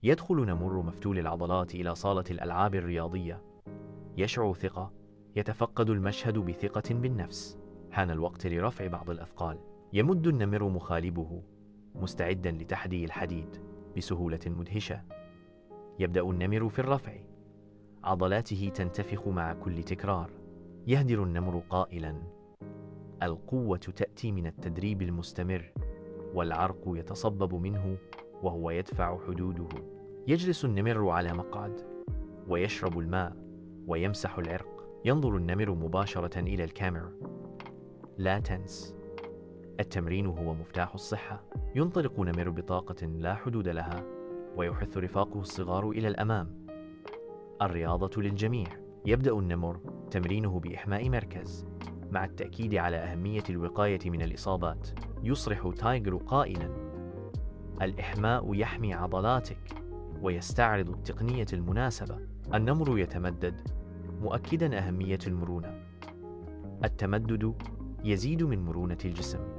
يدخل نمر مفتول العضلات إلى صالة الألعاب الرياضية. يشعر ثقة، يتفقد المشهد بثقة بالنفس. حان الوقت لرفع بعض الأثقال. يمد النمر مخالبه مستعدا لتحدي الحديد بسهولة مدهشة. يبدأ النمر في الرفع، عضلاته تنتفخ مع كل تكرار. يهدر النمر قائلا: القوة تأتي من التدريب المستمر، والعرق يتصبب منه وهو يدفع حدوده. يجلس النمر على مقعد ويشرب الماء ويمسح العرق. ينظر النمر مباشرة إلى الكاميرا. لا تنس، التمرين هو مفتاح الصحة. ينطلق نمر بطاقة لا حدود لها، ويحث رفاقه الصغار إلى الأمام. الرياضة للجميع. يبدأ النمر تمرينه بإحماء مركز، مع التأكيد على أهمية الوقاية من الإصابات. يصرح تايجر قائلا: الإحماء يحمي عضلاتك، ويستعرض التقنية المناسبة. النمر يتمدد، مؤكدا أهمية المرونة. التمدد يزيد من مرونة الجسم.